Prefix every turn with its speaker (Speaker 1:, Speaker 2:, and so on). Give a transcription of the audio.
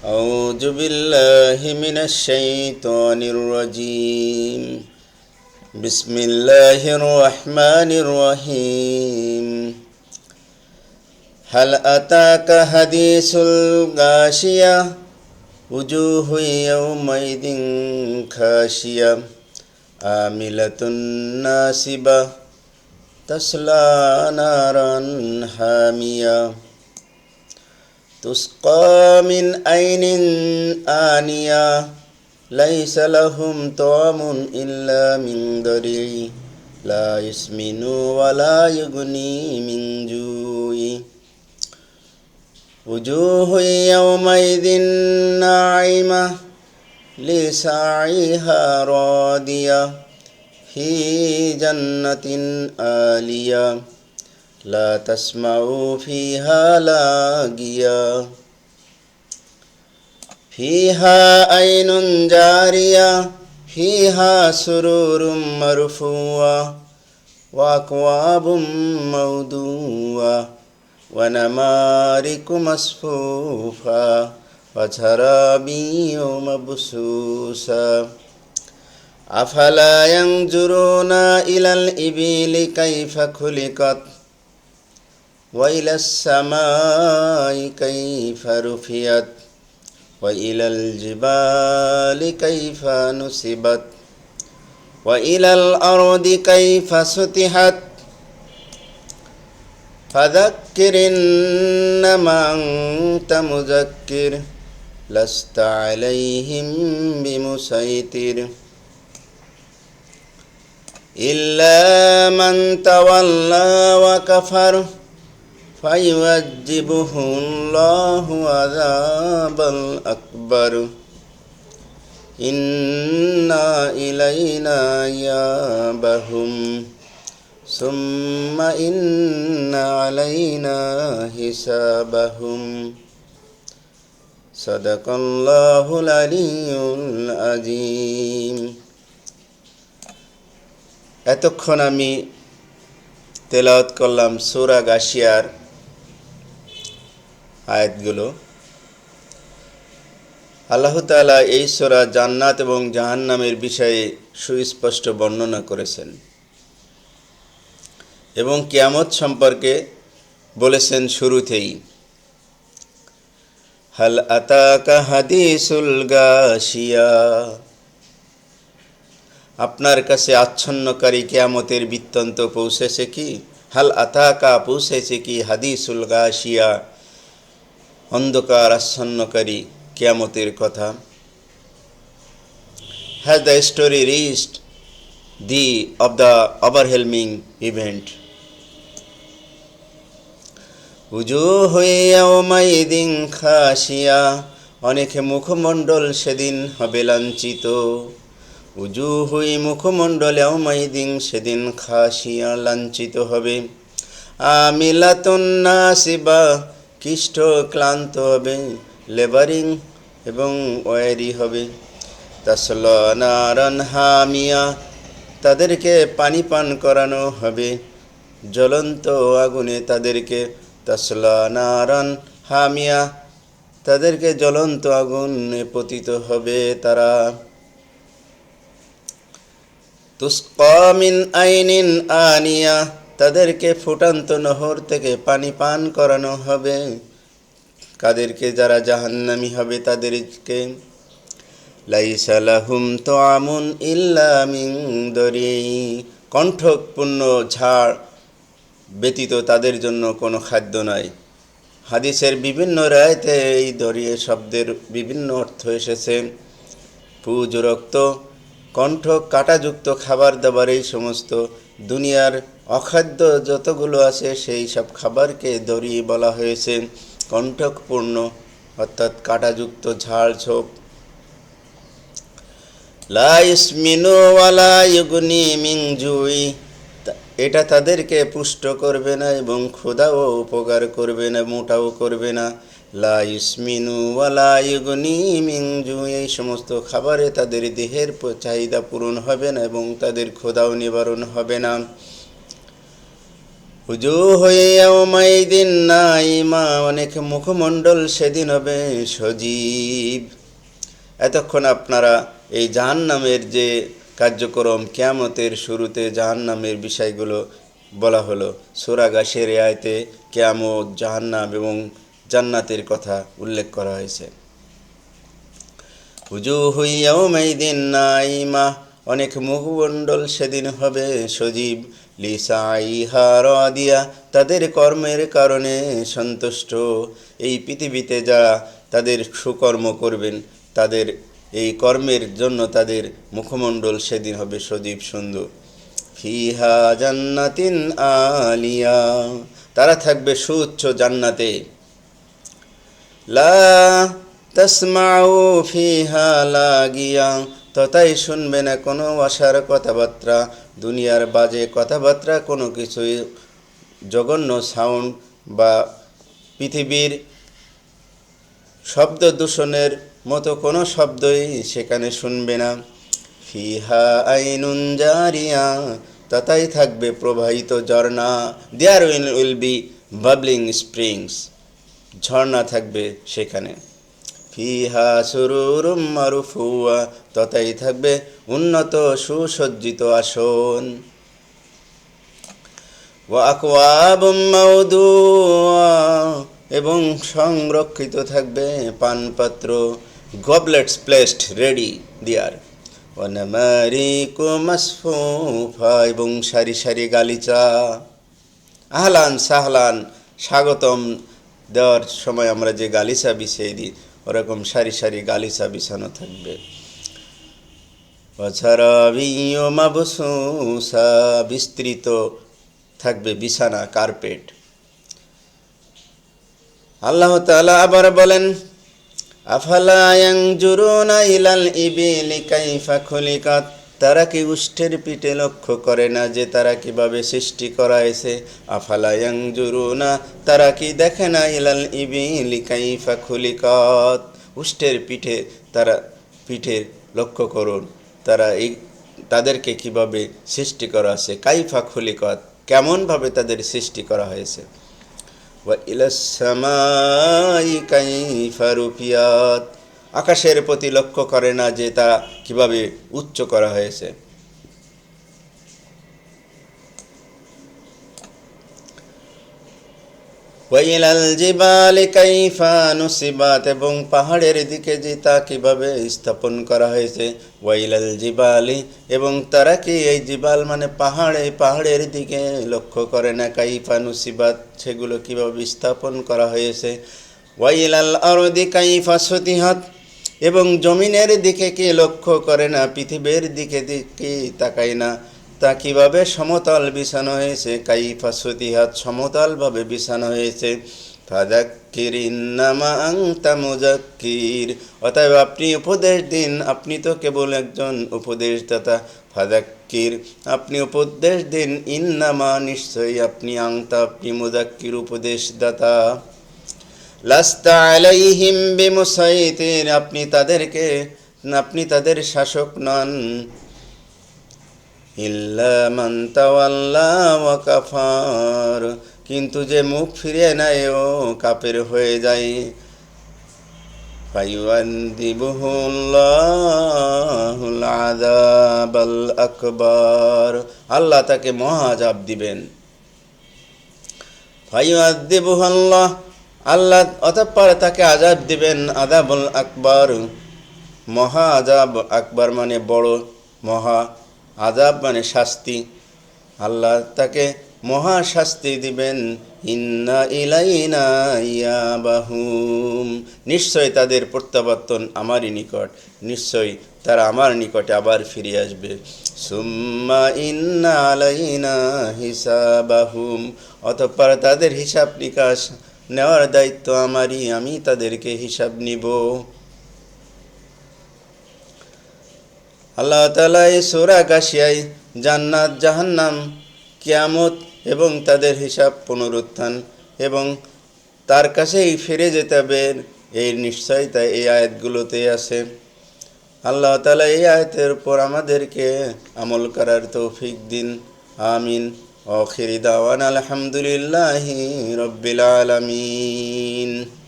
Speaker 1: أعوذ بالله من الشيطان الرجيم بسم الله الرحمن الرحيم هل أتاك حديث الغاشية وجوه يومئذ خاشية عاملة ناصبة تصلى نارا حامية تسقى من عين آنية ليس لهم طعام إلا من ضريع لا يسمن ولا يغني من جوع وجوه يومئذ ناعمة لسعيها راضية في جنة عالية لا تسمع فيها لاغيا فيها عين جارية فيها سرور مرفوعة وأكواب موضوعة ونمارق مصفوفة وزرابي مبثوثة أفلا ينظرون إلى الإبل كيف خلقت وإلى السماء كيف رفعت وإلى الجبال كيف نصبت وإلى الأرض كيف سطحت فذكر إنما أنت مذكر لست عليهم بمسيطر إلا من تولى وكفر فيعذبه الله عذاب الأكبر إن إلينا إيابهم ثم إن علينا حسابهم صدق الله العلي العظيم এতক্ষণ আমি তেলাওয়াত করলাম সূরা গাশিয়ার আয়াতগুলো। আল্লাহ তাআলা এই সূরা জান্নাত এবং জাহান্নামের বিষয়ে সুস্পষ্ট বর্ণনা করেছেন এবং কিয়ামত সম্পর্কে বলেছেন শুরুতেই, হাল আতাকা হাদিসুল গাশিয়া, আপনার কাছে আচ্ছন্নকারী কিয়ামতের বৃত্তান্ত পৌঁছেছে কি? হাল আতাকা, পৌঁছেছে কি? হাদিসুল গাশিয়া, অন্ধকার আচ্ছন্নকারী কিয়ামতের কথা। Has the story reached the of the overwhelming event? উজুহু ইয়াওমাইদিন খাশিয়া, অনেক মুখমণ্ডল সেদিন হবে লাঞ্ছিত। উজুহু, মুখমণ্ডল, ইয়াওমাইদিন, সেদিন, খাশিয়া, লাঞ্ছিত হবে। আমিলাতুন নাসিবা, ক্লিষ্ট ক্লান্ত হবে। লেবারিং এবং ওয়ারি হবে। তাসলা নারান হামিয়া, তাদেরকে পানি পান করানো হবে জ্বলন্ত আগুনে। তাদেরকে তাসলা নারান হামিয়া, তাদেরকে জ্বলন্ত আগুনে পতিত হবে তারা। তুসকা মিন আইনিন আনিয়া, তাদেরকে ফুটান্ত নহর থেকে পানি পান করানো হবে। কাদেরকে? যারা জাহান্নামী হবে তাদেরকে। লাইসা লাহুম তুআমুন ইল্লা মিন দরি, কণ্ঠকপূর্ণ ঝাড় ব্যতীত তাদের জন্য কোনো খাদ্য নাই। হাদিসের বিভিন্ন রায়তে এই দরিয়ে শব্দের বিভিন্ন অর্থ এসেছে। পুজ, রক্ত, কণ্ঠ কাঁটাযুক্ত খাবার দাবার, এই সমস্ত দুনিয়ার অখাদ্য যতগুলো আছে সেই সব খাবারকে দরি বলা হয়েছে। কণ্ঠকপূর্ণ অর্থাৎ কাঁটাযুক্ত ঝাল ঝোপ। লা ইসমিনু ওয়ালা ইউগনি মিন জুই, এটা তাদেরকে পুষ্ট করবে না এবং ক্ষুধাও উপকার করবে না, মোটাও করবে না। লা ইসমিনু ওয়ালা ইউগনি মিন জুই, এই সমস্ত খাবারে তাদের দেহের চাহিদা পূরণ হবে না এবং তাদের ক্ষুধাও নিবারণ হবে না। উজুহু ইয়াওমাইদিন নাইমা, অনেক মুখমণ্ডল সেদিন হবে সজীব। এতক্ষণ আপনারা এই জাহান্নামের যে কার্যক্রম, কিয়ামতের শুরুতে জাহান্নামের বিষয়গুলো বলা হলো। সূরা গাশিয়ার আয়াতে কিয়ামত, জাহান্নাম এবং জান্নাতের কথা উল্লেখ করা হয়েছে। উজুহু ইয়াওমাইদিন নাইমা, অনেক মুখমণ্ডল সেদিন হবে সজীব। লিসাইহা রাদিয়া, তাদের কর্মের কারণে সন্তুষ্ট। এই পৃথিবীতে যারা তাদের সুকর্ম করবেন, তাদের এই কর্মের জন্য তাদের মুখমণ্ডল সেদিন হবে সজীব সুন্দর। ফিহা জান্নাতিন আলিয়া, তারা থাকবে সুউচ্চ জান্নাতে। লা তাসমাউ ফিহা লাগিয়া, তথায় শুনবে না কোনো অসার কথাবার্তা, দুনিয়ার বাজে কথাবার্তা, কোনো কিছুই জঘন্য সাউন্ড বা পৃথিবীর শব্দ দূষণের মতো কোনো শব্দই সেখানে শুনবে না। ফিহা আইনুন জারিয়া, তথায় থাকবে প্রবাহিত ঝর্ণা। There will be bubbling springs, ঝর্ণা থাকবে সেখানে। ফিহা সুরুরুম মারফুয়া, তথায় থাকবে উন্নত সুসজ্জিত আসন। ওয়া আকওয়াবুম মাওদুয়া, এবং সংরক্ষিত থাকবে পানপাত্র, গবলেটস প্লেসড রেডি দেয়ার। ওয়া নামারিকু মাসফুফা, এবং সারি সারি গালিচা। আহলান সাহলান, স্বাগতম দেওয়ার সময় আমরা যে গালিচা বিছিয়ে দিই, ওরকম সারি সারি গালিচা বিছানো থাকবে। ওয়াছারাবিয়্যু মাবসুসা, বিস্তৃত থাকবে বিছানা, কার্পেট। আল্লাহ তাআলা আবার বলেন, আফালা ইয়ানজুরুনা ইলাল ইবিলি কাইফা খুলিকাত, তারা কি উষ্ঠের পিঠে লক্ষ্য করে না যে তারা কিভাবে সৃষ্টি করা হয়েছে। আফালা ইয়ানজুরুনা, তারা কি দেখে না, ইলাল ইবিলি কাইফা খুলিকাত, উষ্ঠের পিঠে, তারা পিঠে লক্ষ্য করুন, তারা এই তাদেরকে কিভাবে সৃষ্টি করা হয়েছে। কাইফা খুলিকাত, কেমনভাবে তাদের সৃষ্টি করা হয়েছে। ওয়া ইলাস সামাই কাইফা রুফিয়াত, আকাশের প্রতি লক্ষ্য করে না যে তা কিভাবে উচ্চ করা হয়েছে। ওয়া ইলাল জিবালি কাইফা নুসিবাত, এবং পাহাড়ের দিকে যে তা কিভাবে স্থাপন করা হয়েছে। ওয়া ইলাল জিবালি, এবং তারা কি এই জিবাল মানে পাহাড়, এই পাহাড়ের দিকে লক্ষ্য করে না, কাইফা নুসিবাত, সেগুলো কিভাবে স্থাপন করা হয়েছে। ওয়া ইলাল আরদি কাইফা সুতিহাত, এবং জমিনের দিকে কি লক্ষ্য করে না, পৃথিবীর দিকে কি তাকায় না, তা কিভাবে সমতল বিছানো হয়েছে। কাইফা সুতিহাত, সমতলভাবে বিছানো হয়েছে। ফাযাক্কির ইন্নামা আনতা মুযাক্কির, অতএব আপনি উপদেশ দিন, আপনি তো কেবল একজন উপদেশদাতা। ফাযাক্কির, আপনি উপদেশ দিন, ইন্নামা, নিশ্চয়ই, আপনি, আনতা, আপনি, মুযাক্কির, উপদেশদাতা। লাস্তা আলাইহিম বিমুসাইতির, আপনি তাদের শাসক নন। ইল্লা মান তাওয়াল্লা ওয়া কাফার, কিন্তু যে মুখ ফিরিয়ে নেয় ও কাফের হয়ে যায়। ফায়ুআযিবুহুল্লাহুল আযাবাল আকবার, আল্লাহ তাকে মহা আযাব দিবেন। ফায়ুআযিবুহুল্লাহ, আল্লাহ অতঃপর তাকে আযাব দিবেন। আযাবুল আকবার, মহা আযাব, আকবার মানে বড়, মহা, আযাব মানে শাস্তি। আল্লাহ তাকে মহা শাস্তি দিবেন। ইন্না ইলাইনা ইয়াবাহুম, নিশ্চয় তাদের প্রত্যাবর্তন আমারই নিকট, নিশ্চয় তারা আমার নিকটে আবার ফিরে আসবে। সুম্মা ইন্না আলাইনা হিসাবাহুম, অতঃপর তাদের হিসাব নিকাশ নেওয়ার দায়িত্ব আমারই, আমি তাদেরকে হিসাব নিব। আল্লাহ তাআলা এই সূরা গাশিয়ায় জান্নাত, জাহান্নাম, কিয়ামত এবং তাদের হিসাব, পুনরুত্থান এবং তার কাছেই ফিরে যেতে হবে, এই নিশ্চয়তা এই আয়াতগুলোতে আছে। আল্লাহ তাআলা এই আয়াতের উপর আমাদেরকে আমল করার তৌফিক দিন। আমিন। আখির দাওয়ানা আলহামদুলিল্লাহি রাব্বিল আলামিন।